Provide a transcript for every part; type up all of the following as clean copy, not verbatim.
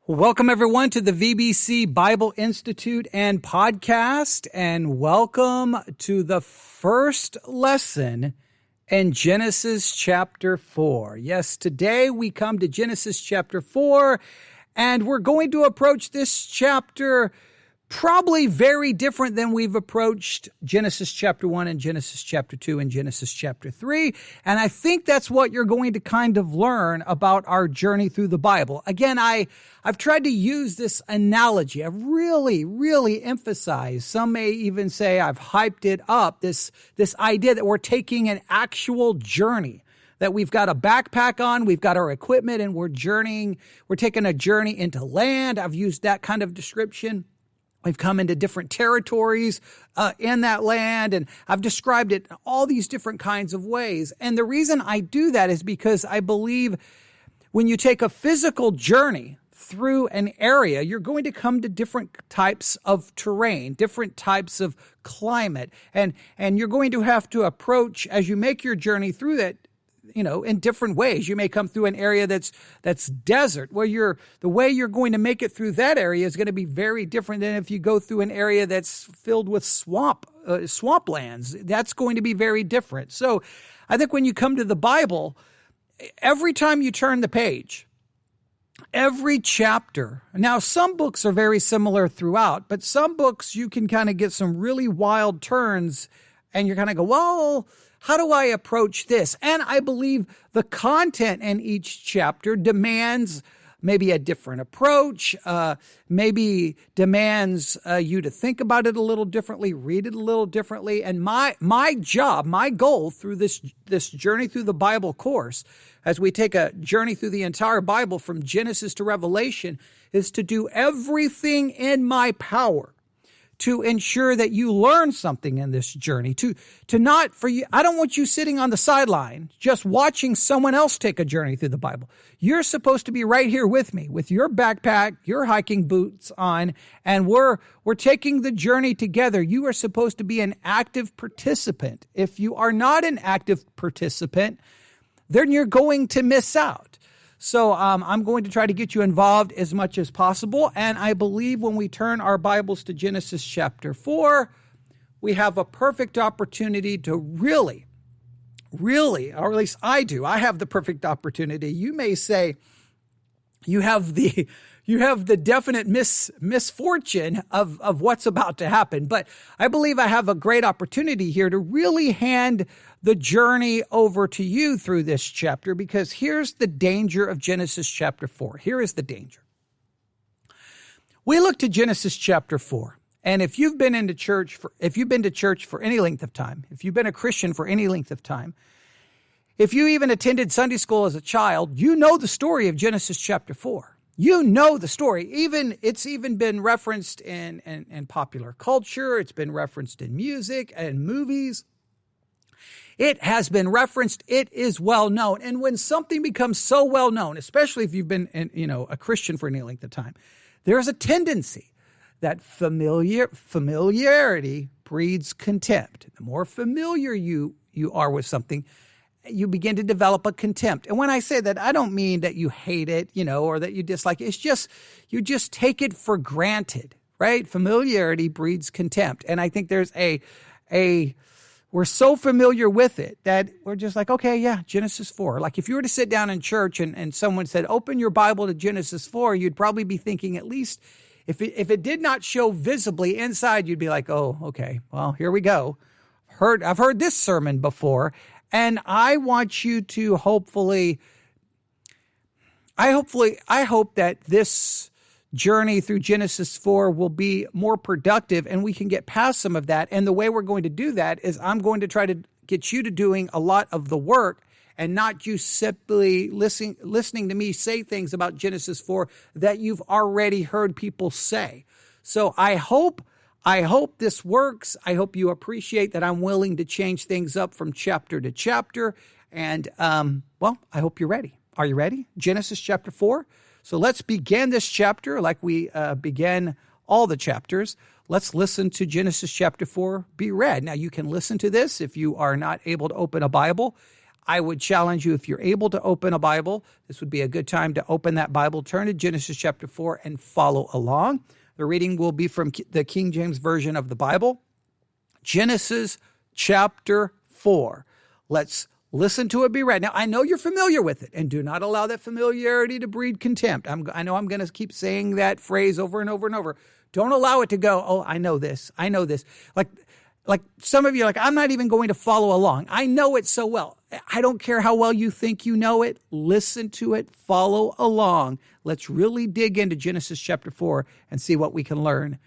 Welcome, everyone, to the VBC Bible Institute and podcast, and welcome to the first lesson in Genesis chapter 4. Yes, today we come to Genesis chapter 4, and we're going to approach this chapter probably very different than we've approached Genesis chapter 1 and Genesis chapter 2 and Genesis chapter 3. And I think that's what you're going to kind of learn about our journey through the Bible. Again, I've tried to use this analogy. I've really emphasized, some may even say I've hyped it up, this idea that we're taking an actual journey, that we've got a backpack on, we've got our equipment, and we're taking a journey into land. I've used that kind of description. We've come into different territories in that land, and I've described it all these different kinds of ways. And the reason I do that is because I believe when you take a physical journey through an area, you're going to come to different types of terrain, different types of climate, and you're going to have to approach, as you make your journey through that, in different ways. You may come through an area that's desert, where the way you're going to make it through that area is going to be very different than if you go through an area that's filled with swamplands. That's going to be very different. So I think when you come to the Bible, every time you turn the page, every chapter, now some books are very similar throughout, but some books you can kind of get some really wild turns and you're kind of go, well, how do I approach this? And I believe the content in each chapter demands maybe a different approach, maybe demands you to think about it a little differently, read it a little differently. And my goal through this journey through the Bible course, as we take a journey through the entire Bible from Genesis to Revelation, is to do everything in my power to ensure that you learn something in this journey, I don't want you sitting on the sideline just watching someone else take a journey through the Bible. You're supposed to be right here with me, with your backpack, your hiking boots on, and we're taking the journey together. You are supposed to be an active participant. If you are not an active participant, then you're going to miss out. So I'm going to try to get you involved as much as possible. And I believe when we turn our Bibles to Genesis chapter 4, we have a perfect opportunity to really, or at least I do. I have the perfect opportunity. You may say you have the definite misfortune of what's about to happen. But I believe I have a great opportunity here to really hand the journey over to you through this chapter, because here's the danger of Genesis chapter 4. Here is the danger. We look to Genesis chapter 4, and if you've been to church for any length of time, if you've been a Christian for any length of time, if you even attended Sunday school as a child, you know the story of Genesis chapter 4. You know the story. It's even been referenced in popular culture. It's been referenced in music and movies. It has been referenced. It is well known. And when something becomes so well known, especially if you've been a Christian for any length of time, there's a tendency that familiarity breeds contempt. The more familiar you are with something, you begin to develop a contempt. And when I say that, I don't mean that you hate it, or that you dislike it. It's just, you just take it for granted, right? Familiarity breeds contempt. And I think there's we're so familiar with it that we're just like, okay, yeah, Genesis 4. Like if you were to sit down in church and someone said, open your Bible to Genesis 4, you'd probably be thinking, at least if it did not show visibly inside, you'd be like, oh, okay, well, here we go. I've heard this sermon before. And I want you to I hope that this journey through Genesis 4 will be more productive and we can get past some of that. And the way we're going to do that is I'm going to try to get you to doing a lot of the work and not you simply listening to me say things about Genesis 4 that you've already heard people say. So I hope this works. I hope you appreciate that I'm willing to change things up from chapter to chapter. And, I hope you're ready. Are you ready? Genesis chapter 4. So let's begin this chapter like we began all the chapters. Let's listen to Genesis chapter 4 be read. Now, you can listen to this if you are not able to open a Bible. I would challenge you, if you're able to open a Bible, this would be a good time to open that Bible, turn to Genesis chapter 4 and follow along. The reading will be from the King James Version of the Bible. Genesis chapter 4. Let's listen to it be read. Now, I know you're familiar with it, and do not allow that familiarity to breed contempt. I know I'm going to keep saying that phrase over and over and over. Don't allow it to go, oh, I know this. Like some of you are like, I'm not even going to follow along. I know it so well. I don't care how well you think you know it. Listen to it. Follow along. Let's really dig into Genesis chapter 4 and see what we can learn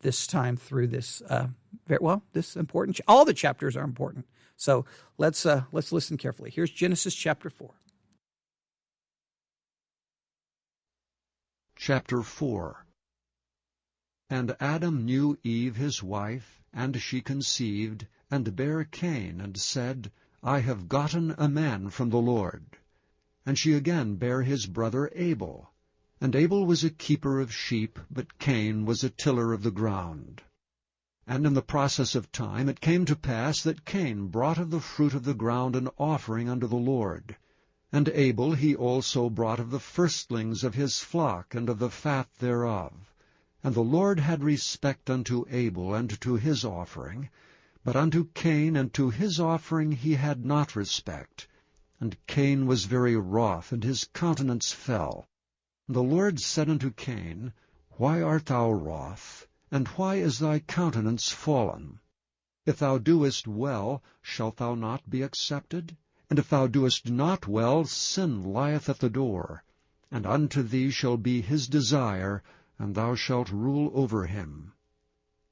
this time through this. This important. All the chapters are important. So let's listen carefully. Here's Genesis chapter 4. Chapter 4. And Adam knew Eve his wife, and she conceived, and bare Cain, and said, I have gotten a man from the Lord. And she again bare his brother Abel. And Abel was a keeper of sheep, but Cain was a tiller of the ground. And in the process of time it came to pass that Cain brought of the fruit of the ground an offering unto the Lord. And Abel he also brought of the firstlings of his flock, and of the fat thereof. And the Lord had respect unto Abel and to his offering, but unto Cain and to his offering he had not respect. And Cain was very wroth, and his countenance fell. And the Lord said unto Cain, Why art thou wroth, and why is thy countenance fallen? If thou doest well, shalt thou not be accepted? And if thou doest not well, sin lieth at the door, and unto thee shall be his desire, and thou shalt rule over him.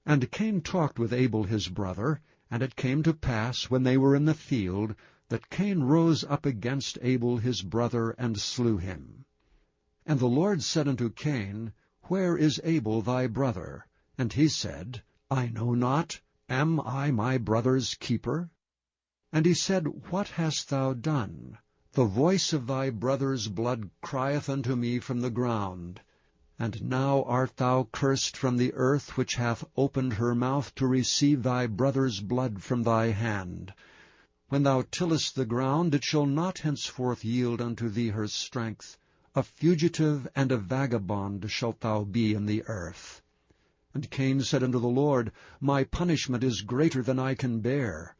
And Cain talked with Abel his brother, and it came to pass, when they were in the field, that Cain rose up against Abel his brother, and slew him. And the Lord said unto Cain, Where is Abel thy brother? And he said, I know not. Am I my brother's keeper? And he said, What hast thou done? The voice of thy brother's blood crieth unto me from the ground. And now art thou cursed from the earth, which hath opened her mouth to receive thy brother's blood from thy hand. When thou tillest the ground, it shall not henceforth yield unto thee her strength. A fugitive and a vagabond shalt thou be in the earth. And Cain said unto the Lord, My punishment is greater than I can bear.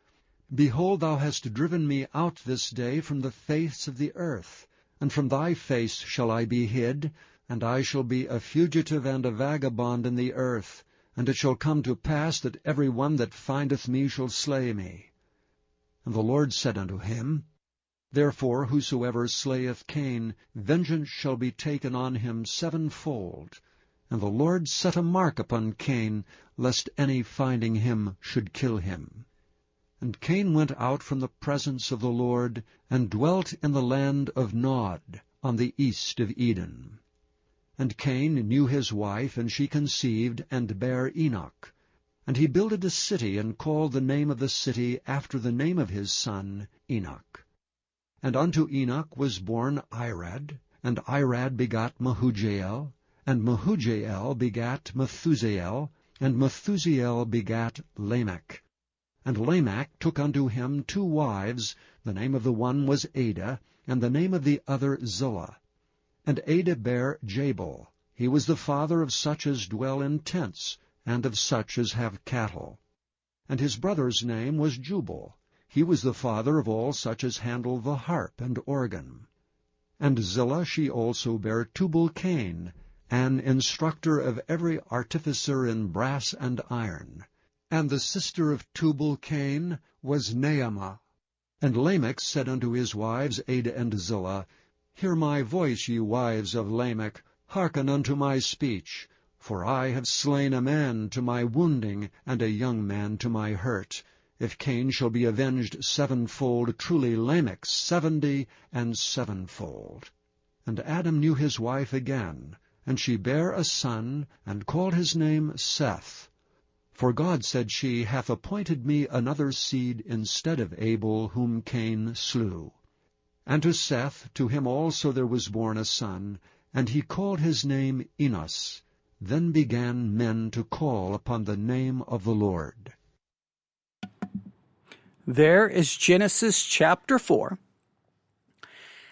Behold, thou hast driven me out this day from the face of the earth, and from thy face shall I be hid, and I shall be a fugitive and a vagabond in the earth, and it shall come to pass that every one that findeth me shall slay me. And the Lord said unto him, Therefore whosoever slayeth Cain, vengeance shall be taken on him sevenfold. And the Lord set a mark upon Cain, lest any finding him should kill him. And Cain went out from the presence of the Lord, and dwelt in the land of Nod, on the east of Eden. And Cain knew his wife, and she conceived, and bare Enoch. And he builded a city, and called the name of the city after the name of his son Enoch. And unto Enoch was born Irad, and Irad begot Mehujael, and Mehujael begat Methusael, and Methusael begat Lamech. And Lamech took unto him 2 wives, the name of the one was Ada, and the name of the other Zillah. And Ada bare Jabal. He was the father of such as dwell in tents, and of such as have cattle. And his brother's name was Jubal. He was the father of all such as handle the harp and organ. And Zillah she also bare Tubal-Cain, an instructor of every artificer in brass and iron. And the sister of Tubal-Cain was Naamah. And Lamech said unto his wives Ada and Zillah, Hear my voice, ye wives of Lamech, hearken unto my speech. For I have slain a man to my wounding, and a young man to my hurt. If Cain shall be avenged sevenfold, truly Lamech 70 and sevenfold. And Adam knew his wife again, and she bare a son, and called his name Seth. For God, said she, hath appointed me another seed instead of Abel, whom Cain slew. And to Seth, to him also there was born a son, and he called his name Enos. Then began men to call upon the name of the Lord. There is Genesis chapter 4.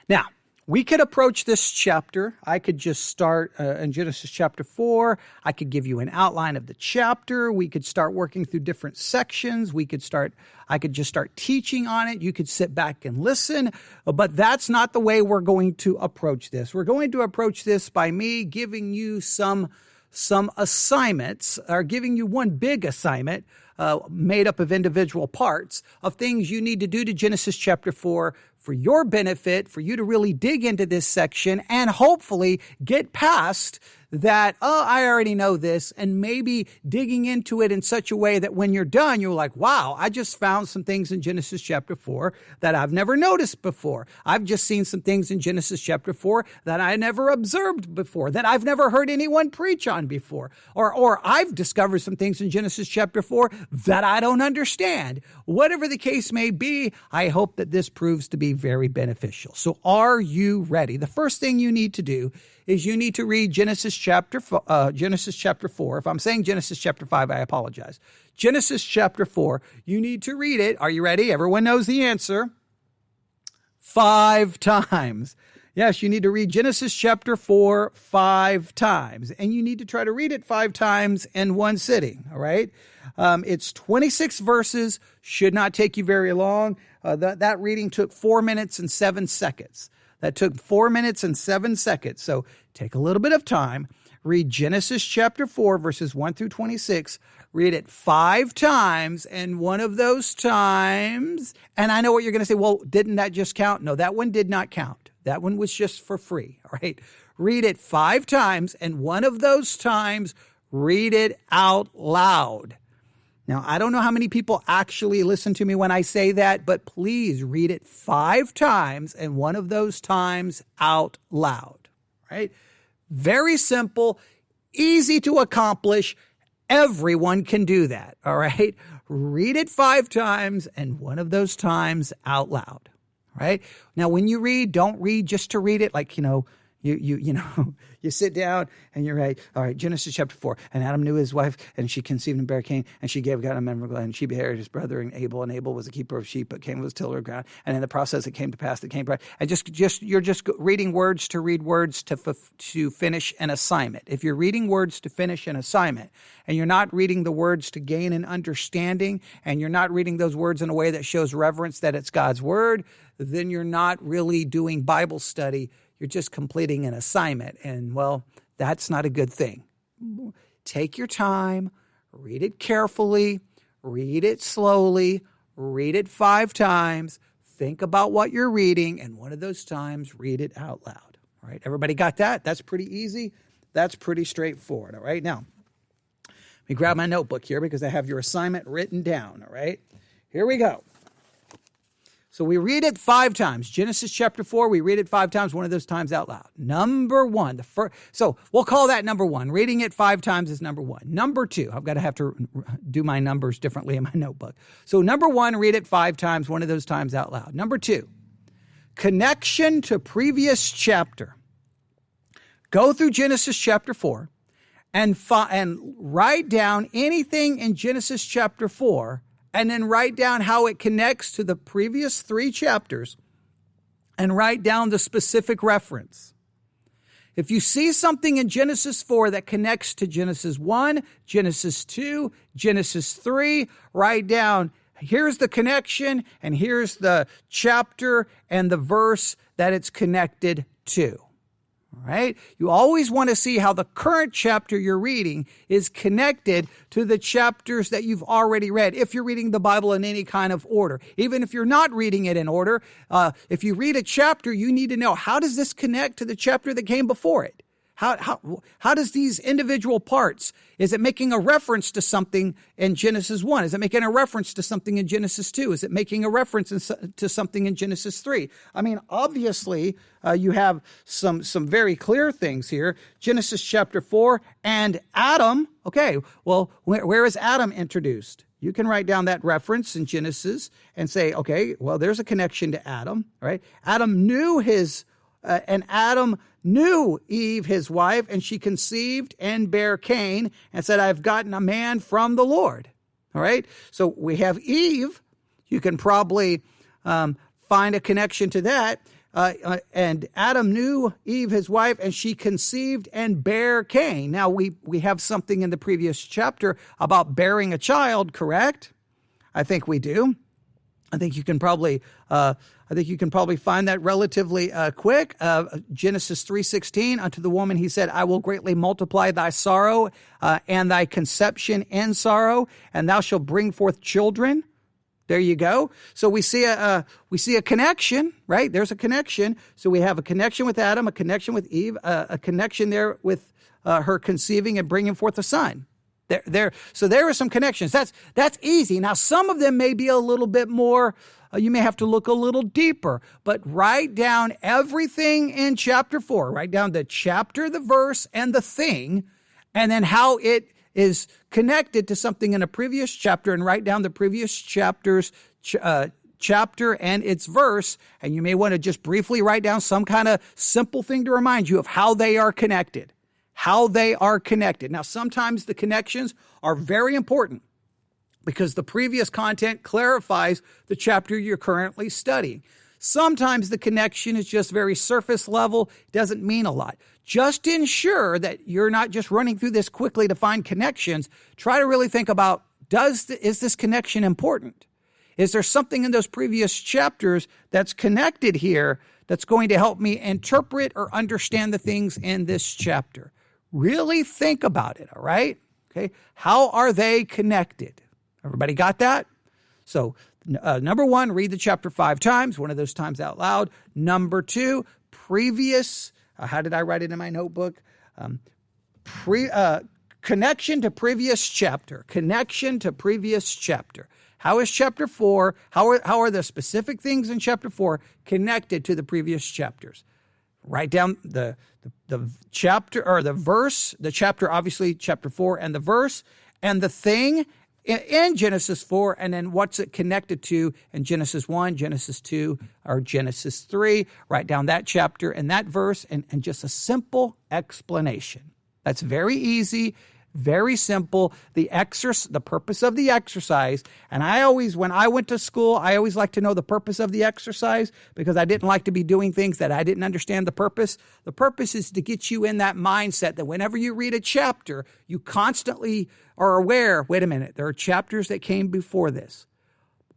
Now, we could approach this chapter. I could just start in Genesis chapter 4. I could give you an outline of the chapter. We could start working through different sections. I could just start teaching on it. You could sit back and listen. But that's not the way we're going to approach this. We're going to approach this by me giving you some assignments, or giving you one big assignment made up of individual parts of things you need to do to Genesis chapter 4 for your benefit, for you to really dig into this section and hopefully get past that, I already know this, and maybe digging into it in such a way that when you're done, you're like, wow, I just found some things in Genesis chapter 4 that I've never noticed before. I've just seen some things in Genesis chapter 4 that I never observed before, that I've never heard anyone preach on before. Or I've discovered some things in Genesis chapter 4 that I don't understand. Whatever the case may be, I hope that this proves to be very beneficial. So are you ready? The first thing you need to do is you need to read Genesis chapter 4. If I'm saying Genesis chapter 5, I apologize. Genesis chapter 4, you need to read it. Are you ready? Everyone knows the answer. 5 times. Yes, you need to read Genesis chapter 4 5 times. And you need to try to read it 5 times in one sitting, all right? It's 26 verses, should not take you very long. That reading took 4 minutes and 7 seconds. That took 4 minutes and 7 seconds. So take a little bit of time, read Genesis chapter 4, verses 1 through 26, read it 5 times, and one of those times, and I know what you're going to say, well, didn't that just count? No, that one did not count. That one was just for free, all right? Read it 5 times, and one of those times, read it out loud. Now, I don't know how many people actually listen to me when I say that, but please read it 5 times, and one of those times out loud, right? Very simple, easy to accomplish. Everyone can do that, all right? Read it 5 times, and one of those times out loud, right? Now, when you read, don't read just to read it like, you sit down and you write, all right, Genesis chapter 4, and Adam knew his wife, and she conceived and bare Cain, and she gave God a memorable, and she bear his brother and Abel was a keeper of sheep, but Cain was a tiller of ground. And in the process, it came to pass that Cain brought, and you're just reading words to read words to finish an assignment. If you're reading words to finish an assignment, and you're not reading the words to gain an understanding, and you're not reading those words in a way that shows reverence that it's God's word, then you're not really doing Bible study. You're just completing an assignment, and, well, that's not a good thing. Take your time, read it carefully, read it slowly, read it 5 times, think about what you're reading, and one of those times, read it out loud. All right, everybody got that? That's pretty easy. That's pretty straightforward, all right? Now, let me grab my notebook here because I have your assignment written down, all right? Here we go. So we read it 5 times. Genesis chapter 4, we read it 5 times, one of those times out loud. Number 1, so we'll call that number 1. Reading it 5 times is number 1. Number 2, I've got to have to do my numbers differently in my notebook. So number 1, read it 5 times, one of those times out loud. Number 2, connection to previous chapter. Go through Genesis chapter 4 and write down anything in Genesis chapter 4, and then write down how it connects to the previous 3 chapters, and write down the specific reference. If you see something in Genesis 4 that connects to Genesis 1, Genesis 2, Genesis 3, write down, here's the connection, and here's the chapter and the verse that it's connected to. All right? You always want to see how the current chapter you're reading is connected to the chapters that you've already read, if you're reading the Bible in any kind of order. Even if you're not reading it in order, if you read a chapter, you need to know, how does this connect to the chapter that came before it? How does these individual parts, is it making a reference to something in Genesis 1? Is it making a reference to something in Genesis 2? Is it making a reference to something in Genesis 3? I mean, obviously, you have some very clear things here. Genesis chapter 4 and Adam. Okay, well, where is Adam introduced? You can write down that reference in Genesis and say, okay, well, there's a connection to Adam, right? Adam knew Adam knew Eve, his wife, and she conceived and bare Cain and said, I've gotten a man from the Lord. All right. So we have Eve. you can probably find a connection to that. And Adam knew Eve, his wife, and she conceived and bare Cain. Now, we have something in the previous chapter about bearing a child, correct? I think we do. I think you can probably find that relatively quick. Genesis 3:16, unto the woman he said, I will greatly multiply thy sorrow and thy conception in sorrow, and thou shalt bring forth children. There you go. So we see a connection, right? There's a connection. So we have a connection with Adam, a connection with Eve, a connection there with her conceiving and bringing forth a son. So there are some connections. That's easy. Now, some of them may be a little bit more. You may have to look a little deeper, but write down everything in chapter 4. Write down the chapter, the verse, and the thing, and then how it is connected to something in a previous chapter, and write down the previous chapter's chapter and its verse. And you may want to just briefly write down some kind of simple thing to remind you of how they are connected. How they are connected. Now, sometimes the connections are very important because the previous content clarifies the chapter you're currently studying. Sometimes the connection is just very surface level, doesn't mean a lot. Just ensure that you're not just running through this quickly to find connections. Try to really think about, is this connection important? Is there something in those previous chapters that's connected here that's going to help me interpret or understand the things in this chapter? Really think about it, all right? Okay, how are they connected? Everybody got that? So, number one, read the chapter 5 times, one of those times out loud. Number 2, previous, how did I write it in my notebook? Connection to previous chapter. Connection to previous chapter. How is chapter 4, how are the specific things in chapter 4 connected to the previous chapters? Write down the chapter or the verse, the chapter, obviously chapter 4, and the verse and the thing in Genesis 4, and then what's it connected to in Genesis 1, Genesis 2, or Genesis 3. Write down that chapter and that verse and just a simple explanation. That's very easy, very simple. The purpose of the exercise, and when I went to school, I always liked to know the purpose of the exercise because I didn't like to be doing things that I didn't understand the purpose. The purpose is to get you in that mindset that whenever you read a chapter, you constantly are aware, wait a minute, there are chapters that came before this.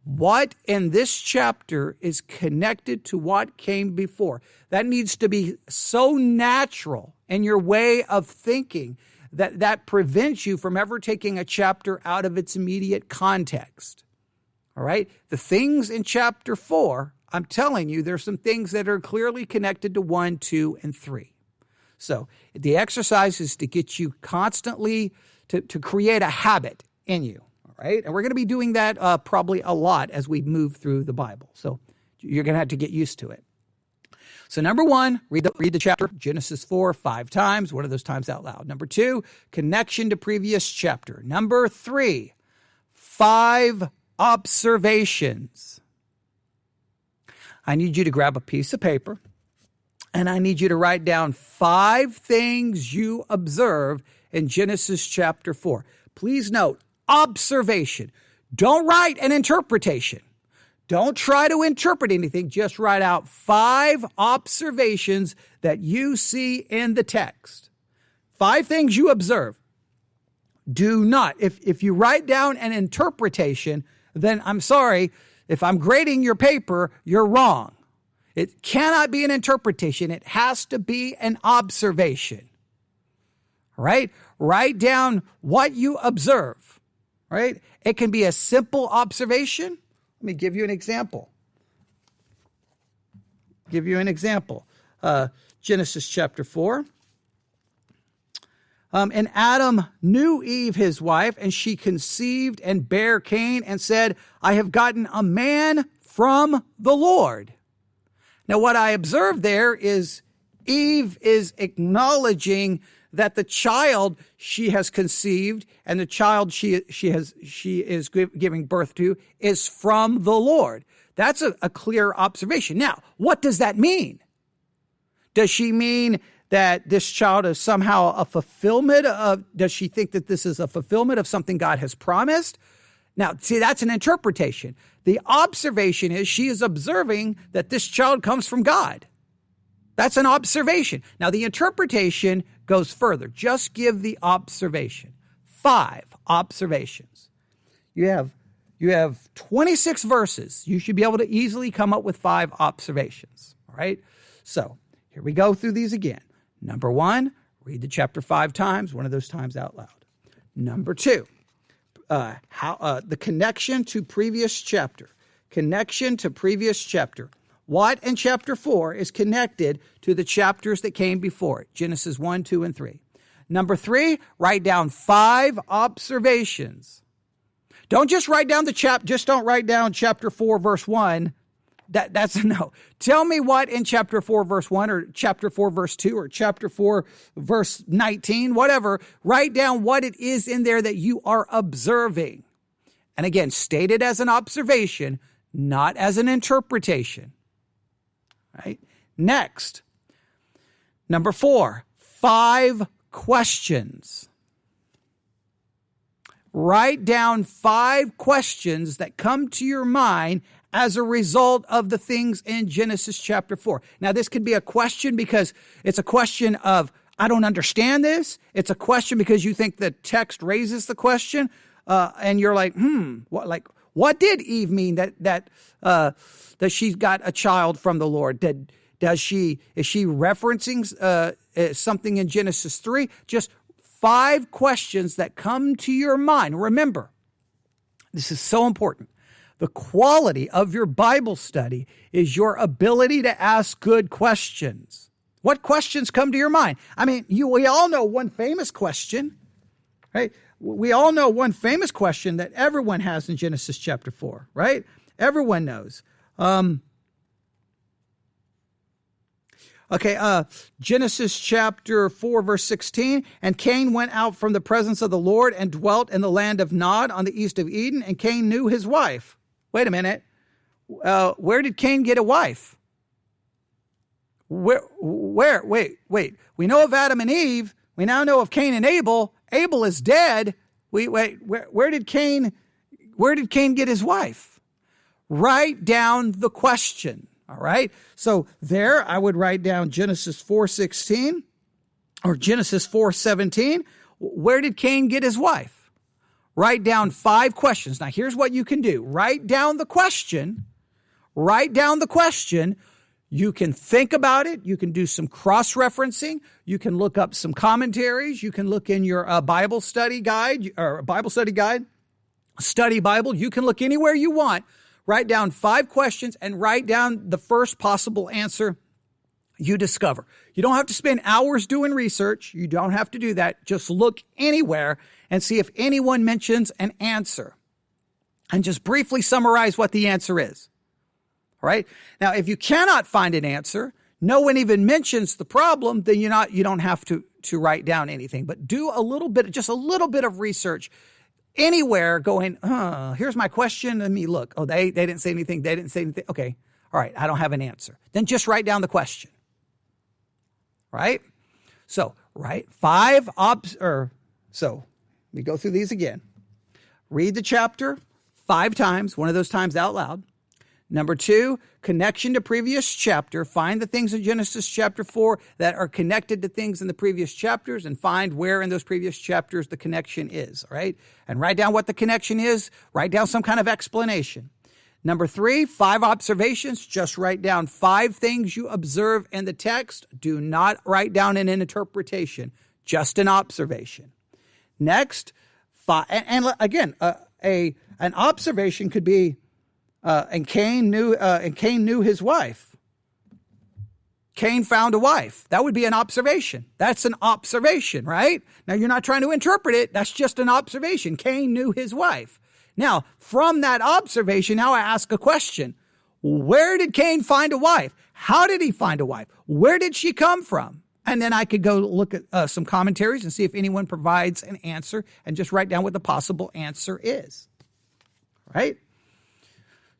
What in this chapter is connected to what came before? That needs to be so natural in your way of thinking that prevents you from ever taking a chapter out of its immediate context. All right? The things in chapter 4, I'm telling you, there's some things that are clearly connected to 1, 2, and 3. So the exercise is to get you constantly to create a habit in you. All right? And we're going to be doing that probably a lot as we move through the Bible. So you're going to have to get used to it. So number 1, read the chapter, Genesis 4, 5 times, one of those times out loud. Number 2, connection to previous chapter. Number 3, 5 observations. I need you to grab a piece of paper, and I need you to write down 5 things you observe in Genesis chapter 4. Please note, observation. Don't write an interpretation. Don't try to interpret anything. Just write out 5 observations that you see in the text. 5 things you observe. Do not. If you write down an interpretation, then I'm sorry. If I'm grading your paper, you're wrong. It cannot be an interpretation. It has to be an observation. All right? Write down what you observe. Right? It can be a simple observation. Let me give you an example. Genesis chapter 4. And Adam knew Eve, his wife, and she conceived and bare Cain and said, I have gotten a man from the Lord. Now, what I observed there is Eve is acknowledging that the child she has conceived and the child she is giving birth to is from the Lord. That's a clear observation. Now, what does that mean? Does she mean that this child is somehow a fulfillment of, does she think that this is a fulfillment of something God has promised? Now, see, that's an interpretation. The observation is she is observing that this child comes from God. That's an observation. Now, the interpretation goes further. Just give the observation. 5 observations. You have 26 verses. You should be able to easily come up with 5 observations. All right? So here we go through these again. Number 1, read the chapter 5 times, one of those times out loud. Number 2, the connection to previous chapter. Connection to previous chapter. What in chapter 4 is connected to the chapters that came before it? Genesis 1, 2, and 3. Number 3, write down 5 observations. Don't just write down just don't write down chapter 4, verse 1. That's a no. Tell me what in chapter 4, verse 1, or chapter 4, verse 2, or chapter 4, verse 19, whatever. Write down what it is in there that you are observing. And again, state it as an observation, not as an interpretation. Right? Next, number 4, 5 questions. Write down 5 questions that come to your mind as a result of the things in Genesis chapter 4. Now, this could be a question because it's a question of, I don't understand this. It's a question because you think the text raises the question, and you're like, what did Eve mean that she's got a child from the Lord? Is she referencing something in Genesis 3? Just 5 questions that come to your mind. Remember, this is so important. The quality of your Bible study is your ability to ask good questions. What questions come to your mind? I mean, we all know one famous question, right? We all know one famous question that everyone has in Genesis chapter 4, right? Everyone knows. Genesis chapter 4, verse 16, and Cain went out from the presence of the Lord and dwelt in the land of Nod on the east of Eden, and Cain knew his wife. Wait a minute. Where did Cain get a wife? Wait. We know of Adam and Eve. We now know of Cain and Abel. Abel is dead. Where did Cain get his wife? Write down the question. All right. So there I would write down Genesis 4:16 or Genesis 4:17. Where did Cain get his wife? Write down 5 questions. Now, here's what you can do. Write down the question. You can think about it. You can do some cross-referencing. You can look up some commentaries. You can look in your Bible study guide or Bible study guide, study Bible. You can look anywhere you want. Write down 5 questions and write down the first possible answer you discover. You don't have to spend hours doing research. You don't have to do that. Just look anywhere and see if anyone mentions an answer. And just briefly summarize what the answer is. All right? Now, if you cannot find an answer, no one even mentions the problem, then you don't have to write down anything. But do just a little bit of research anywhere going, here's my question. Let me look. Oh, they didn't say anything. They didn't say anything. Okay. All right. I don't have an answer. Then just write down the question. Right? So, right. 5 so we go through these again. Read the chapter 5 times, one of those times out loud. Number 2, connection to previous chapter. Find the things in Genesis chapter 4 that are connected to things in the previous chapters and find where in those previous chapters the connection is, all right? And write down what the connection is. Write down some kind of explanation. Number 3, 5 observations. Just write down 5 things you observe in the text. Do not write down an interpretation, just an observation. Next, 5, and again, an observation could be, and Cain knew his wife. Cain found a wife. That would be an observation. That's an observation, right? Now, you're not trying to interpret it. That's just an observation. Cain knew his wife. Now, from that observation, now I ask a question. Where did Cain find a wife? How did he find a wife? Where did she come from? And then I could go look at some commentaries and see if anyone provides an answer and just write down what the possible answer is. Right?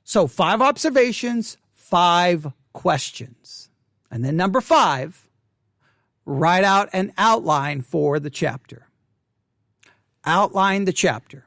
So 5 observations, 5 questions. And then number 5, write out an outline for the chapter. Outline the chapter.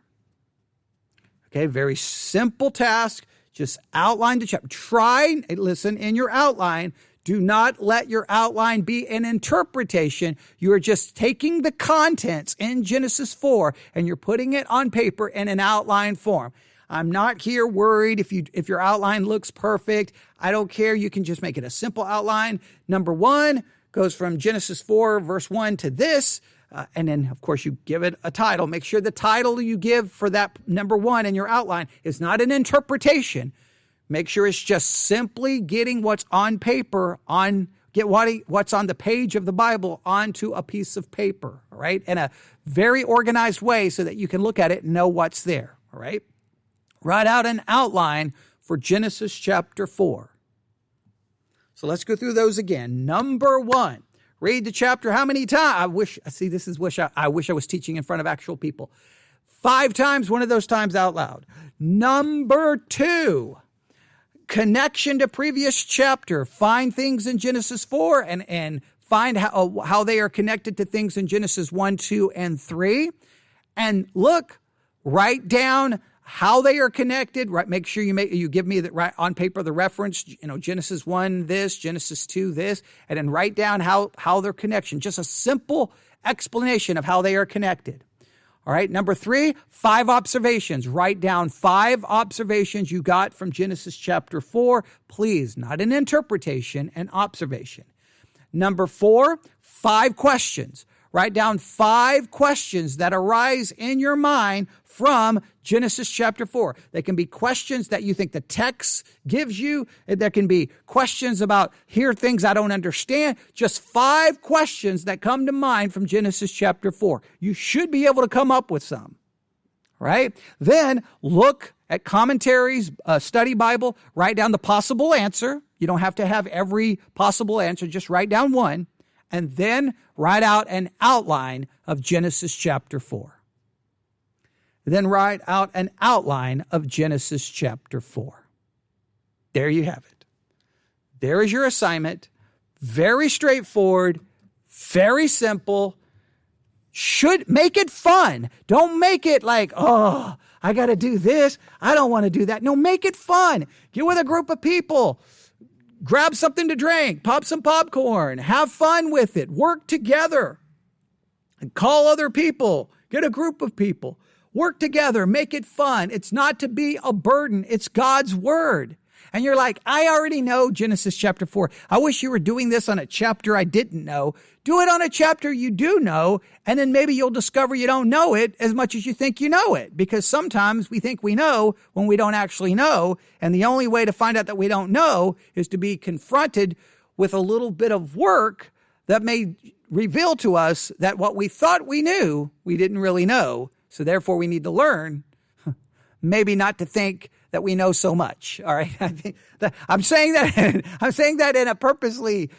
Okay, very simple task. Just outline the chapter. Try, listen, in your outline, do not let your outline be an interpretation. You are just taking the contents in Genesis 4 and you're putting it on paper in an outline form. I'm not here worried if your outline looks perfect. I don't care. You can just make it a simple outline. Number 1 goes from Genesis 4, verse 1 to this. And then, of course, you give it a title. Make sure the title you give for that number 1 in your outline is not an interpretation. Make sure it's just simply getting what's on paper, what's on the page of the Bible onto a piece of paper, all right? In a very organized way so that you can look at it and know what's there, all right? Write out an outline for Genesis chapter 4. So let's go through those again. Number 1, read the chapter how many times? I wish I was teaching in front of actual people. 5 times, one of those times out loud. Number 2, connection to previous chapter. Find things in Genesis 4 and find how they are connected to things in Genesis 1, 2, and 3. And look, write down how they are connected. Right, make sure you give me right on paper the reference. Genesis 1 this, Genesis 2 this, and then write down how they're connection. Just a simple explanation of how they are connected. All right. Number 3, 5 observations. Write down 5 observations you got from Genesis chapter 4. Please, not an interpretation, an observation. Number 4, 5 questions. Write down 5 questions that arise in your mind from Genesis chapter 4. They can be questions that you think the text gives you. There can be questions about things I don't understand. Just 5 questions that come to mind from Genesis chapter 4. You should be able to come up with some, right? Then look at commentaries, study Bible, write down the possible answer. You don't have to have every possible answer. Just write down one. And then write out an outline of Genesis chapter 4. Then write out an outline of Genesis chapter 4. There you have it. There is your assignment. Very straightforward, very simple. Should make it fun. Don't make it like, oh, I got to do this. I don't want to do that. No, make it fun. Get with a group of people. Grab something to drink, pop some popcorn, have fun with it, work together, and call other people, get a group of people, work together, make it fun. It's not to be a burden. It's God's word. And you're like, I already know Genesis chapter 4. I wish you were doing this on a chapter I didn't know. Do it on a chapter you do know, and then maybe you'll discover you don't know it as much as you think you know it. Because sometimes we think we know when we don't actually know, and the only way to find out that we don't know is to be confronted with a little bit of work that may reveal to us that what we thought we knew, we didn't really know. So therefore we need to learn maybe not to think that we know so much. All right. I think I'm saying that in a purposely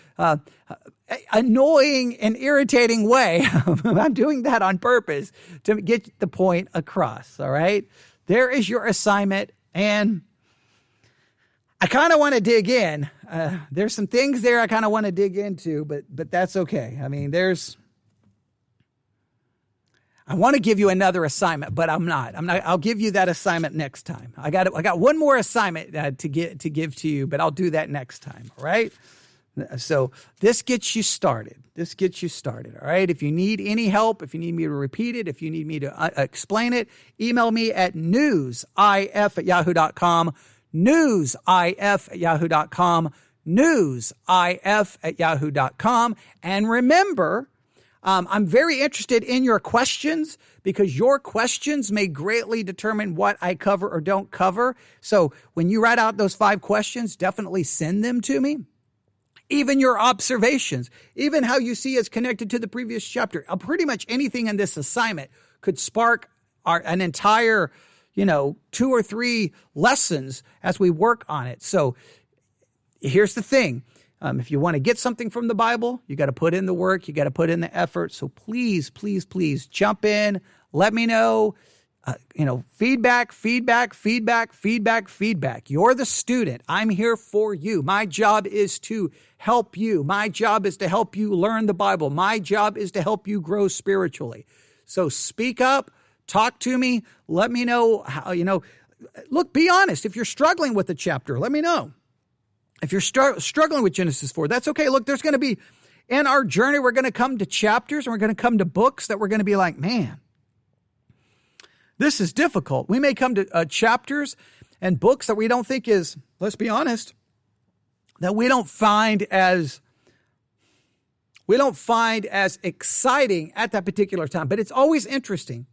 annoying and irritating way. I'm doing that on purpose to get the point across. All right. There is your assignment. And I kind of want to dig in. There's some things there I kind of want to dig into, but that's okay. I mean, I want to give you another assignment, but I'm not. I'll give you that assignment next time. I got one more assignment to give to you, but I'll do that next time. All right. So this gets you started. All right. If you need any help, if you need me to repeat it, if you need me to explain it, email me at newsif@yahoo.com, newsif@yahoo.com, newsif@yahoo.com. And remember, I'm very interested in your questions because your questions may greatly determine what I cover or don't cover. So when you write out those 5 questions, definitely send them to me. Even your observations, even how you see it's connected to the previous chapter. Pretty much anything in this assignment could spark an entire, 2 or 3 lessons as we work on it. So here's the thing. If you want to get something from the Bible, you got to put in the work. You got to put in the effort. So please, please, please jump in. Let me know. Feedback. You're the student. I'm here for you. My job is to help you. My job is to help you learn the Bible. My job is to help you grow spiritually. So speak up. Talk to me. Let me know how, Look, be honest. If you're struggling with the chapter, let me know. If you're struggling with Genesis 4, that's okay. Look, there's going to be, in our journey, we're going to come to chapters and we're going to come to books that we're going to be like, man, this is difficult. We may come to chapters and books that we don't think is, let's be honest, that we don't find as exciting at that particular time. But it's always interesting.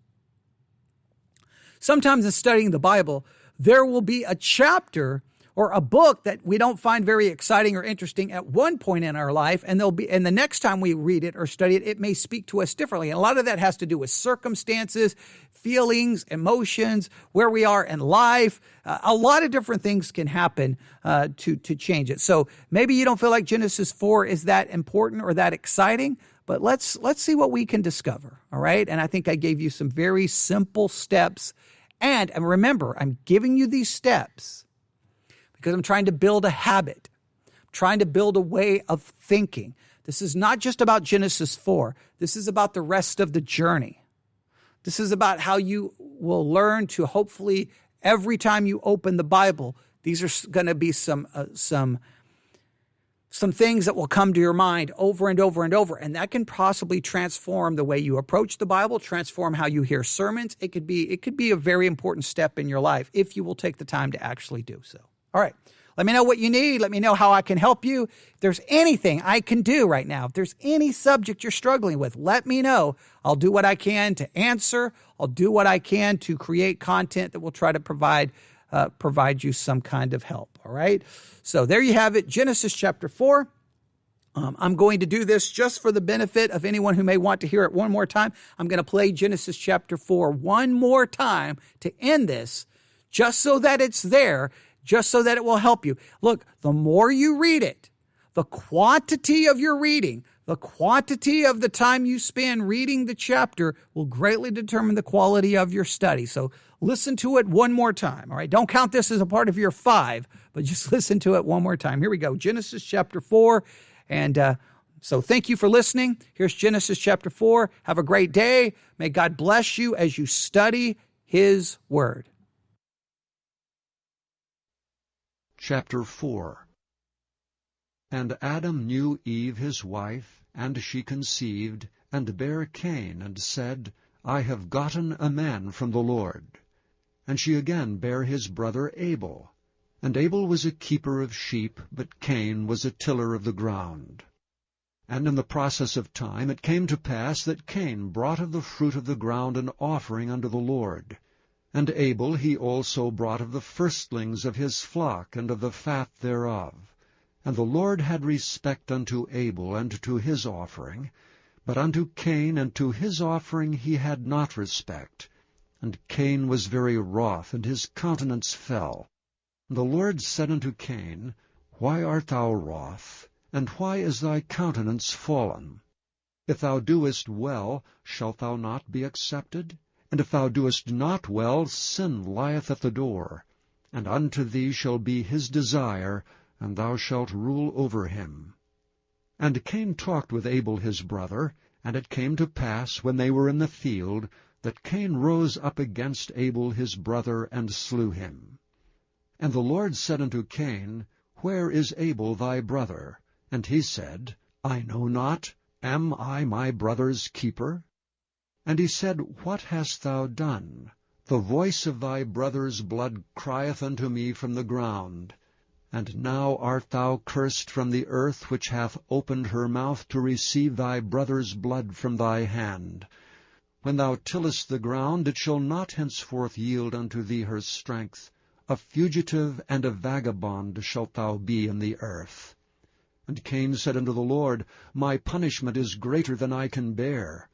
Sometimes in studying the Bible, there will be a chapter or a book that we don't find very exciting or interesting at one point in our life, and the next time we read it or study it, it may speak to us differently. And a lot of that has to do with circumstances, feelings, emotions, where we are in life. A lot of different things can happen to change it. So maybe you don't feel like Genesis 4 is that important or that exciting, but let's see what we can discover. All right. And I think I gave you some very simple steps. And remember, I'm giving you these steps because I'm trying to build a habit, I'm trying to build a way of thinking. This is not just about Genesis 4. This is about the rest of the journey. This is about how you will learn to hopefully every time you open the Bible, these are going to be some things that will come to your mind over and over and over. And that can possibly transform the way you approach the Bible, transform how you hear sermons. It could be a very important step in your life if you will take the time to actually do so. All right. Let me know what you need. Let me know how I can help you. If there's anything I can do right now, if there's any subject you're struggling with, let me know. I'll do what I can to answer. I'll do what I can to create content that will try to provide you some kind of help. All right. So there you have it. Genesis chapter 4. I'm going to do this just for the benefit of anyone who may want to hear it one more time. I'm going to play Genesis chapter 4 one more time to end this, just so that it's there, just so that it will help you. Look, the more you read it, the quantity of your reading, the quantity of the time you spend reading the chapter will greatly determine the quality of your study. So listen to it one more time. All right. Don't count this as a part of your 5, but just listen to it one more time. Here we go. Genesis chapter 4. And so thank you for listening. Here's Genesis chapter 4. Have a great day. May God bless you as you study His Word. Chapter 4. And Adam knew Eve his wife, and she conceived, and bare Cain, and said, I have gotten a man from the Lord. And she again bare his brother Abel. And Abel was a keeper of sheep, but Cain was a tiller of the ground. And in the process of time it came to pass that Cain brought of the fruit of the ground an offering unto the Lord. And Abel he also brought of the firstlings of his flock, and of the fat thereof. And the Lord had respect unto Abel and to his offering, but unto Cain and to his offering he had not respect. And Cain was very wroth, and his countenance fell. And the Lord said unto Cain, Why art thou wroth, and why is thy countenance fallen? If thou doest well, shalt thou not be accepted? And if thou doest not well, sin lieth at the door, and unto thee shall be his desire, and thou shalt rule over him. And Cain talked with Abel his brother, and it came to pass, when they were in the field, that Cain rose up against Abel his brother, and slew him. And the Lord said unto Cain, Where is Abel thy brother? And he said, I know not. Am I my brother's keeper? And he said, What hast thou done? The voice of thy brother's blood crieth unto me from the ground. And now art thou cursed from the earth, which hath opened her mouth to receive thy brother's blood from thy hand. When thou tillest the ground, it shall not henceforth yield unto thee her strength. A fugitive and a vagabond shalt thou be in the earth. And Cain said unto the Lord, My punishment is greater than I can bear.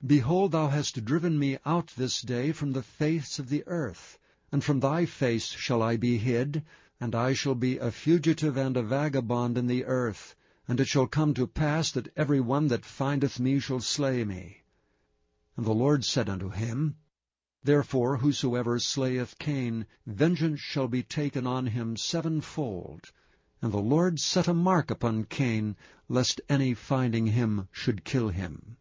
Behold, thou hast driven me out this day from the face of the earth, and from thy face shall I be hid, and I shall be a fugitive and a vagabond in the earth, and it shall come to pass that every one that findeth me shall slay me. And the Lord said unto him, Therefore whosoever slayeth Cain, vengeance shall be taken on him sevenfold. And the Lord set a mark upon Cain, lest any finding him should kill him.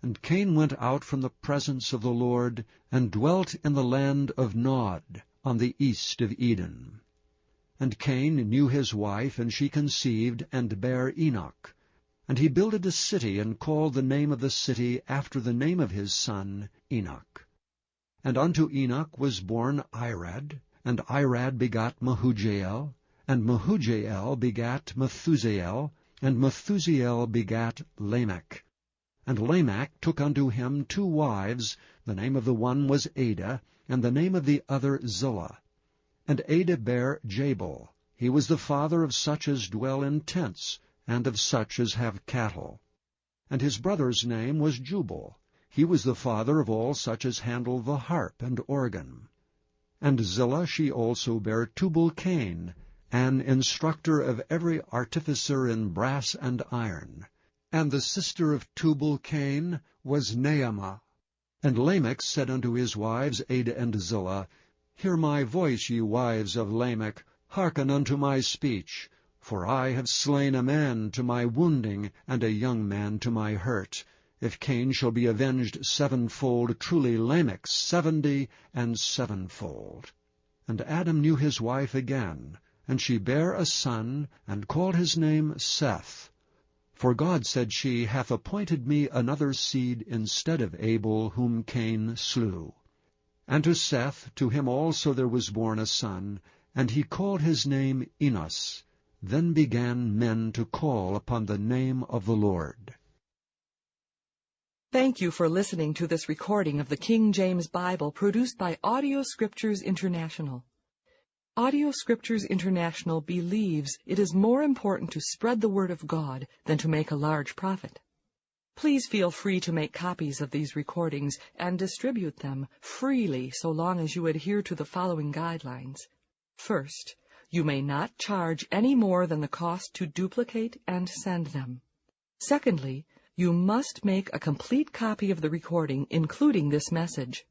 And Cain went out from the presence of the Lord, and dwelt in the land of Nod, on the east of Eden. And Cain knew his wife, and she conceived, and bare Enoch. And he builded a city, and called the name of the city after the name of his son Enoch. And unto Enoch was born Irad, and Irad begot Mehujael, and Mehujael begat Methusael, and Methusael begat Lamech. And Lamech took unto him 2 wives, the name of the one was Ada, and the name of the other Zillah. And Ada bare Jabal. He was the father of such as dwell in tents, and of such as have cattle. And his brother's name was Jubal. He was the father of all such as handle the harp and organ. And Zillah she also bare Tubal-Cain, an instructor of every artificer in brass and iron. And the sister of Tubal-Cain was Naamah. And Lamech said unto his wives Ada and Zillah, Hear my voice, ye wives of Lamech, hearken unto my speech. For I have slain a man to my wounding, and a young man to my hurt. If Cain shall be avenged 7-fold, truly Lamech 70 and 7-fold. And Adam knew his wife again, and she bare a son, and called his name Seth. For God, said she, hath appointed me another seed instead of Abel, whom Cain slew. And to Seth, to him also there was born a son, and he called his name Enos. Then began men to call upon the name of the Lord. Thank you for listening to this recording of the King James Bible produced by Audio Scriptures International. Audio Scriptures International believes it is more important to spread the Word of God than to make a large profit. Please feel free to make copies of these recordings and distribute them freely so long as you adhere to the following guidelines. First, you may not charge any more than the cost to duplicate and send them. Secondly, you must make a complete copy of the recording, including this message.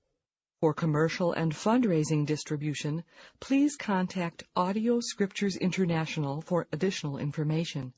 For commercial and fundraising distribution, please contact Audio Scriptures International for additional information.